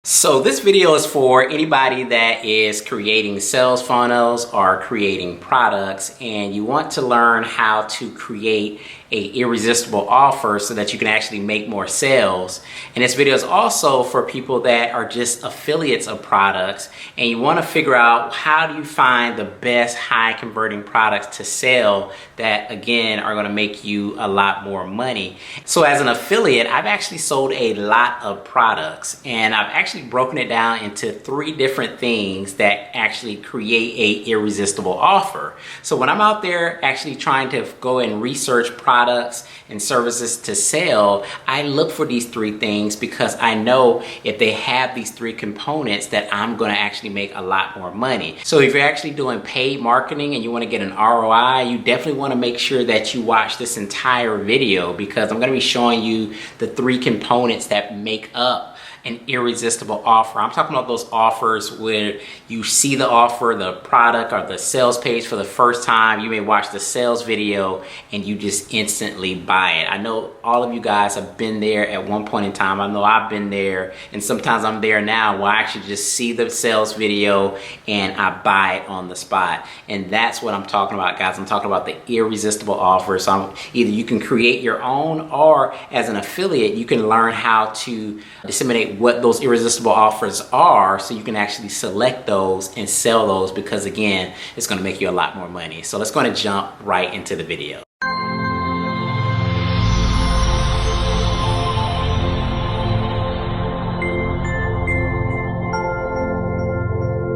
So this video is for anybody that is creating sales funnels or creating products, and you want to learn how to create a irresistible offer so that you can actually make more sales. And this video is also for people that are just affiliates of products, and you want to figure out how do you find the best high converting products to sell that again are going to make you a lot more money. So as an affiliate, I've actually sold a lot of products, and I've actually broken it down into 3 different things that actually create a irresistible offer. So when I'm out there actually trying to go and research products and services to sell, I look for these 3 things because I know if they have these 3 components that I'm going to actually make a lot more money. So if you're actually doing paid marketing and you want to get an ROI, you definitely want to make sure that you watch this entire video because I'm going to be showing you the 3 components that make up an irresistible offer. I'm talking about those offers where you see the offer, the product, or the sales page for the first time. You may watch the sales video and you just instantly buy it. I know all of you guys have been there at one point in time. I know I've been there, and sometimes I'm there now where I actually just see the sales video and I buy it on the spot. And that's what I'm talking about, guys. I'm talking about the irresistible offer. So either you can create your own, or as an affiliate, you can learn how to disseminate what those irresistible offers are so you can actually select those and sell those, because again, it's going to make you a lot more money. So let's go and jump right into the video.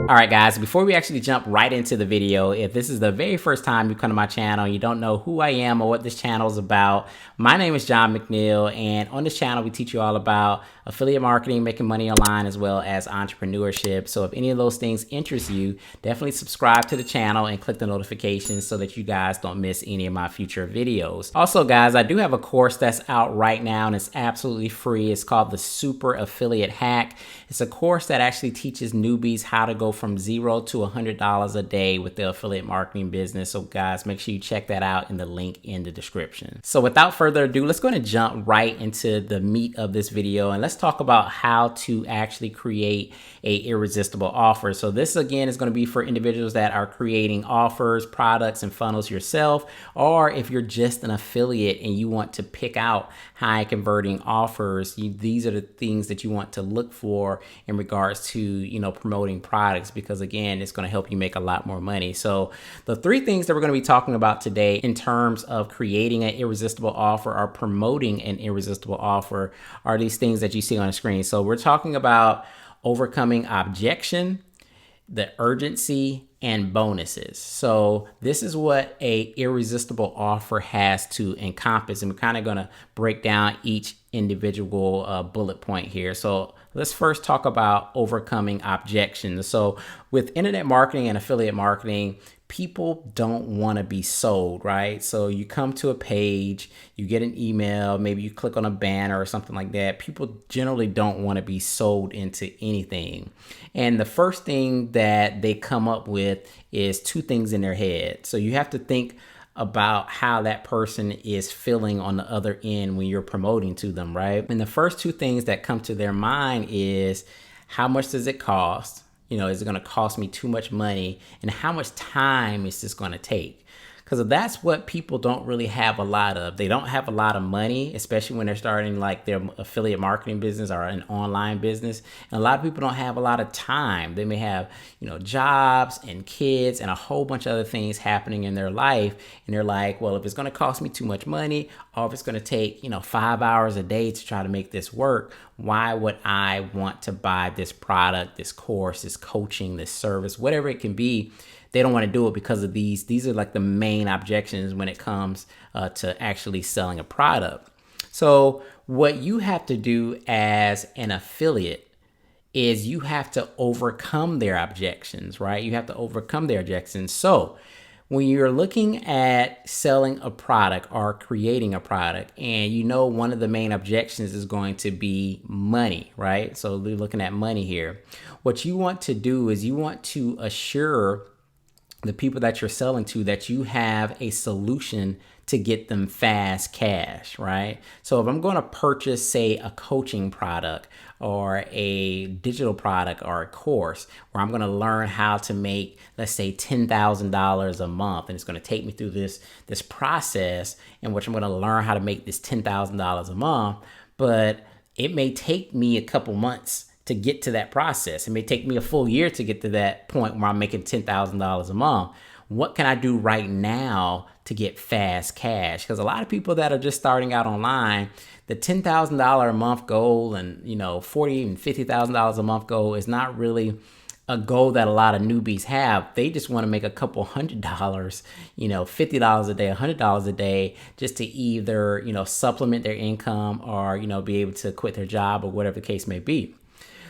All right, guys, before we actually jump right into the video, if this is the very first time you come to my channel, you don't know who I am or what this channel is about, my name is McNeil, and on this channel, we teach you all about affiliate marketing, making money online, as well as entrepreneurship. So if any of those things interest you, definitely subscribe to the channel and click the notifications so that you guys don't miss any of my future videos. Also, guys, I do have a course that's out right now, and it's absolutely free. It's called the Super Affiliate Hack. It's a course that actually teaches newbies how to go from $0 to $100 a day with the affiliate marketing business. So guys, make sure you check that out in the link in the description. So without further ado, let's go ahead and jump right into the meat of this video, and let's talk about how to actually create a irresistible offer. So this again is going to be for individuals that are creating offers, products, and funnels yourself, or if you're just an affiliate and you want to pick out high converting offers, these are the things that you want to look for in regards to, promoting products, because again, it's going to help you make a lot more money. So the 3 things that we're going to be talking about today in terms of creating an irresistible offer or promoting an irresistible offer are these things that you see on the screen. So we're talking about overcoming objection, the urgency, and bonuses. So this is what a irresistible offer has to encompass, and we're kind of going to break down each individual bullet point here. So let's first talk about overcoming objections. So with internet marketing and affiliate marketing, people don't want to be sold, right? So you come to a page, you get an email, maybe you click on a banner or something like that. People generally don't want to be sold into anything. And the first thing that they come up with is 2 things in their head. So you have to think about how that person is feeling on the other end when you're promoting to them, right? And the first 2 things that come to their mind is, how much does it cost? Is it going to cost me too much money? And how much time is this going to take? Because that's what people don't really have a lot of. They don't have a lot of money, especially when they're starting like their affiliate marketing business or an online business. And a lot of people don't have a lot of time. They may have, jobs and kids and a whole bunch of other things happening in their life. And they're like, well, if it's going to cost me too much money, or if it's going to take, 5 hours a day to try to make this work, why would I want to buy this product, this course, this coaching, this service, whatever it can be? They don't want to do it because of these. These are like the main objections when it comes to actually selling a product. So what you have to do as an affiliate is you have to overcome their objections, right? You have to overcome their objections. So when you're looking at selling a product or creating a product, and one of the main objections is going to be money, right? So we're looking at money here. What you want to do is you want to assure the people that you're selling to that you have a solution to get them fast cash, right? So if I'm going to purchase, say, a coaching product or a digital product or a course where I'm going to learn how to make, let's say, $10,000 a month. And it's going to take me through this process in which I'm going to learn how to make this $10,000 a month. But it may take me a couple months to get to that process. It may take me a full year to get to that point where I'm making $10,000 a month. What can I do right now to get fast cash? Because a lot of people that are just starting out online, the $10,000 a month goal and, $40,000 and $50,000 a month goal is not really a goal that a lot of newbies have. They just want to make a couple $100, $50 a day, $100 a day, just to either, supplement their income or, be able to quit their job or whatever the case may be.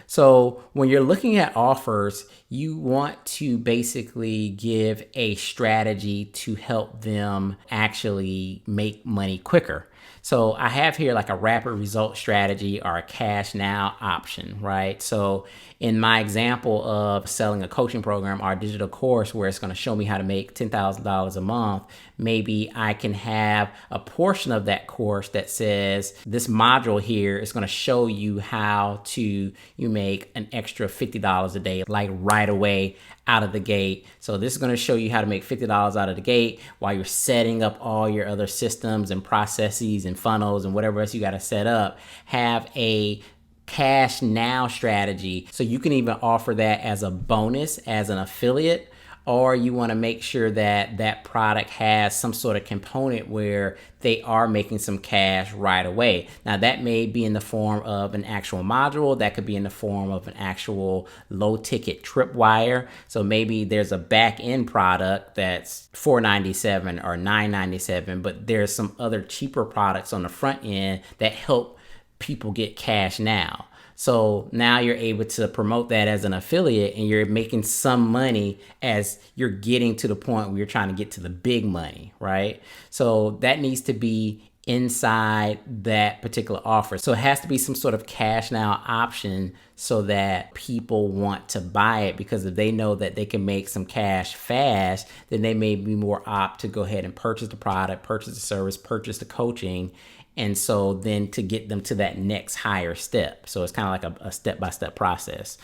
So when you're looking at offers, you want to basically give a strategy to help them actually make money quicker. So I have here like a rapid result strategy or a cash now option, right? So in my example of selling a coaching program or a digital course where it's going to show me how to make $10,000 a month, maybe I can have a portion of that course that says this module here is going to show you how to you make an extra $50 a day, like right away out of the gate. So this is going to show you how to make $50 out of the gate while you're setting up all your other systems and processes and funnels and whatever else you got to set up. Have a cash now strategy. So you can even offer that as a bonus, as an affiliate, or you want to make sure that that product has some sort of component where they are making some cash right away. Now that may be in the form of an actual module, that could be in the form of an actual low ticket tripwire. So maybe there's a back end product that's $497 or $997, but there's some other cheaper products on the front end that help people get cash now. So now you're able to promote that as an affiliate and you're making some money as you're getting to the point where you're trying to get to the big money, right? So that needs to be inside that particular offer. So it has to be some sort of cash now option so that people want to buy it, because if they know that they can make some cash fast, then they may be more apt to go ahead and purchase the product, purchase the service, purchase the coaching. And so then to get them to that next higher step. So it's kind of like a step-by-step process.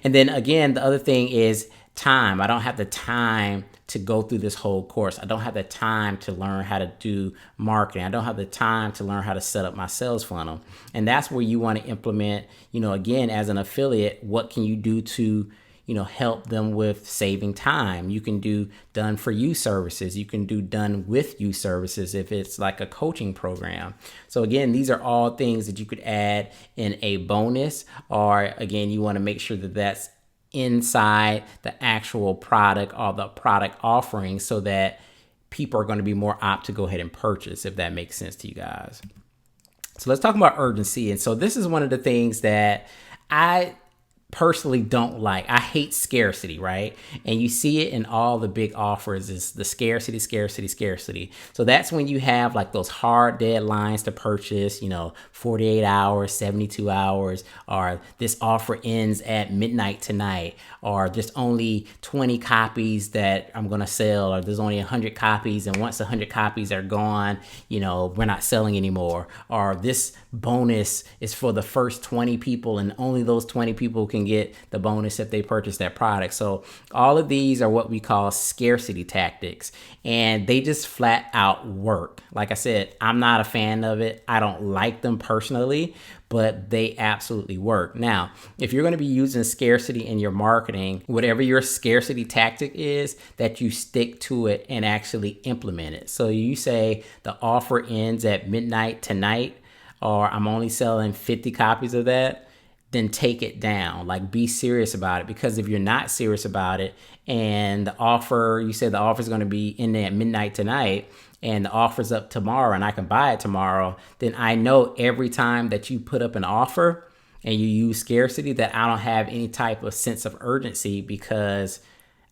And then again, the other thing is time. I don't have the time to go through this whole course. I don't have the time to learn how to do marketing. I don't have the time to learn how to set up my sales funnel. And that's where you want to implement, again, as an affiliate, what can you do to help them with saving time. You can do done for you services. You can do done with you services if it's like a coaching program. So again, these are all things that you could add in a bonus, or again, you want to make sure that that's inside the actual product or the product offering so that people are going to be more apt to go ahead and purchase, if that makes sense to you guys. So let's talk about urgency. And so this is one of the things that I personally don't like. I hate scarcity, right? And you see it in all the big offers is the scarcity, scarcity, scarcity. So that's when you have like those hard deadlines to purchase, 48 hours, 72 hours, or this offer ends at midnight tonight, or there's only 20 copies that I'm going to sell, or there's only 100 copies. And once 100 copies are gone, we're not selling anymore. Or this bonus is for the first 20 people and only those 20 people can get the bonus if they purchase that product. So all of these are what we call scarcity tactics, and they just flat out work. Like I said, I'm not a fan of it. I don't like them personally, but they absolutely work. Now, if you're going to be using scarcity in your marketing, whatever your scarcity tactic is, that you stick to it and actually implement it. So you say the offer ends at midnight tonight, or I'm only selling 50 copies of that, then take it down. Like, be serious about it. Because if you're not serious about it and you said the offer is going to be in there at midnight tonight and the offer's up tomorrow and I can buy it tomorrow, then I know every time that you put up an offer and you use scarcity that I don't have any type of sense of urgency, because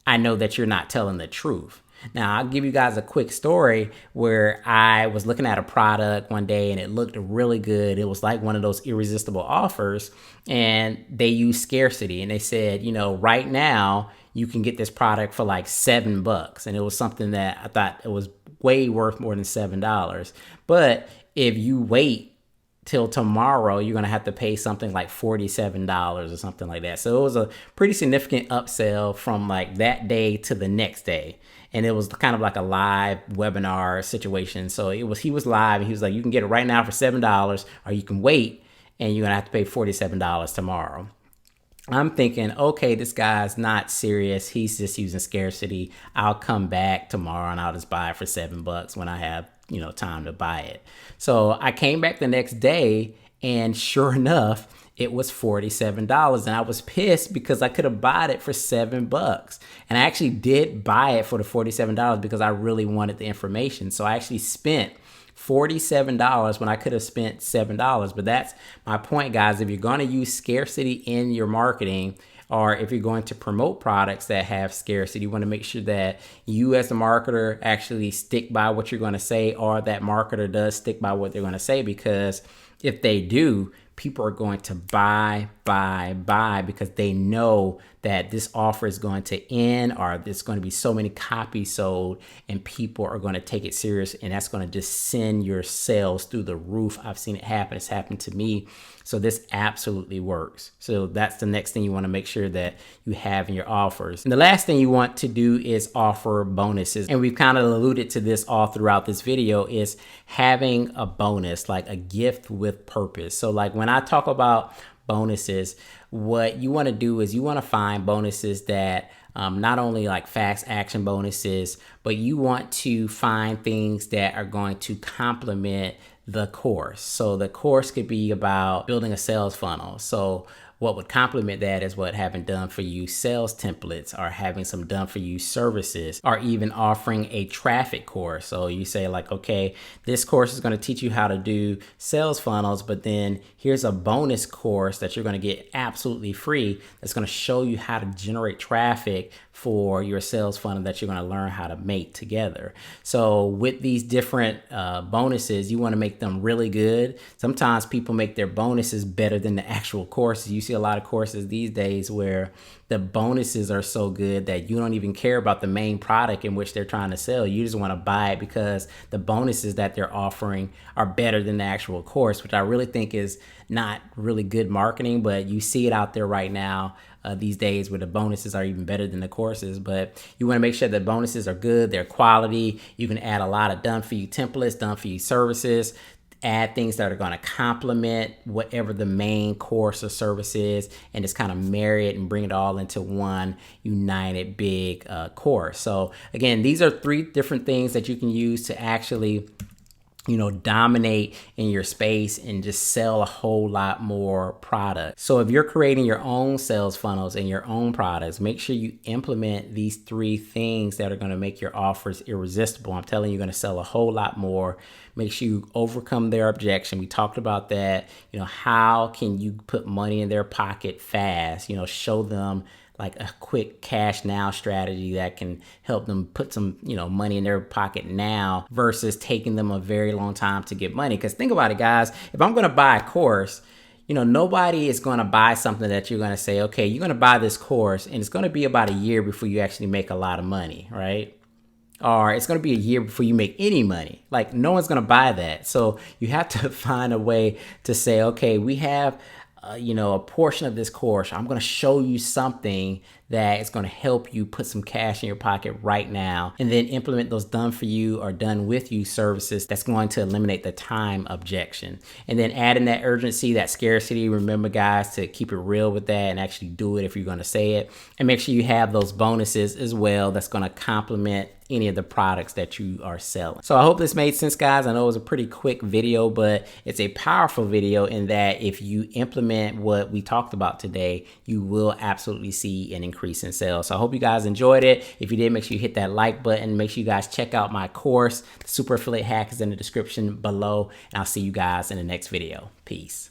I know that you're not telling the truth. Now, I'll give you guys a quick story where I was looking at a product one day and it looked really good. It was like one of those irresistible offers, and they used scarcity, and they said, right now you can get this product for like $7. And it was something that I thought it was way worth more than $7. But if you wait till tomorrow, you're going to have to pay something like $47 or something like that. So it was a pretty significant upsell from like that day to the next day. And it was kind of like a live webinar situation. So he was live, and he was like, you can get it right now for $7, or you can wait and you're going to have to pay $47 tomorrow. I'm thinking, okay, this guy's not serious. He's just using scarcity. I'll come back tomorrow and I'll just buy it for $7 when I have, time to buy it. So I came back the next day, and sure enough, it was $47. And I was pissed because I could have bought it for $7. And I actually did buy it for the $47 because I really wanted the information. So I actually spent $47 when I could have spent $7. But that's my point, guys. If you're going to use scarcity in your marketing, or if you're going to promote products that have scarcity, you want to make sure that you as the marketer actually stick by what you're going to say, or that marketer does stick by what they're going to say, because if they do, people are going to buy because they know that this offer is going to end, or there's going to be so many copies sold, and people are going to take it serious, and that's going to just send your sales through the roof. I've seen it happen. It's happened to me. So this absolutely works. So that's the next thing you want to make sure that you have in your offers. And the last thing you want to do is offer bonuses. And we've kind of alluded to this all throughout this video, is having a bonus, like a gift with purpose. So like when I talk about bonuses, what you want to do is you want to find bonuses that not only like fast action bonuses, but you want to find things that are going to complement the course. So the course could be about building a sales funnel. So what would complement that is what having done for you sales templates, or having some done for you services, or even offering a traffic course. So you say like, okay, this course is going to teach you how to do sales funnels, but then here's a bonus course that you're going to get absolutely free that's going to show you how to generate traffic for your sales funnel that you're going to learn how to make together. So with these different bonuses, you want to make them really good. Sometimes people make their bonuses better than the actual courses. You see a lot of courses these days where the bonuses are so good that you don't even care about the main product in which they're trying to sell. You just want to buy it because the bonuses that they're offering are better than the actual course, which I really think is not really good marketing, but you see it out there right now these days where the bonuses are even better than the courses. But you want to make sure that bonuses are good, they're quality. You can add a lot of done for you templates, done for you services, add things that are going to complement whatever the main course or service is, and just kind of marry it and bring it all into one united big course. So again, these are 3 different things that you can use to actually dominate in your space and just sell a whole lot more product. So if you're creating your own sales funnels and your own products, make sure you implement these 3 things that are going to make your offers irresistible. I'm telling you, you're going to sell a whole lot more. Make sure you overcome their objection. We talked about that. How can you put money in their pocket fast? Show them like a quick cash now strategy that can help them put some, money in their pocket now, versus taking them a very long time to get money. Because think about it, guys, if I'm going to buy a course, nobody is going to buy something that you're going to say, okay, you're going to buy this course and it's going to be about a year before you actually make a lot of money, right? Or it's going to be a year before you make any money. Like, no one's going to buy that. So you have to find a way to say, okay, we have a portion of this course. I'm going to show you something that is going to help you put some cash in your pocket right now, and then implement those done for you or done with you services that's going to eliminate the time objection. And then add in that urgency, that scarcity. Remember, guys, to keep it real with that and actually do it if you're going to say it. And make sure you have those bonuses as well that's going to complement any of the products that you are selling. So I hope this made sense, guys. I know it was a pretty quick video, but it's a powerful video in that if you implement what we talked about today, you will absolutely see an increase in sales. So I hope you guys enjoyed it. If you did, make sure you hit that like button. Make sure you guys check out my course. The Super Affiliate Hack is in the description below, and I'll see you guys in the next video. Peace.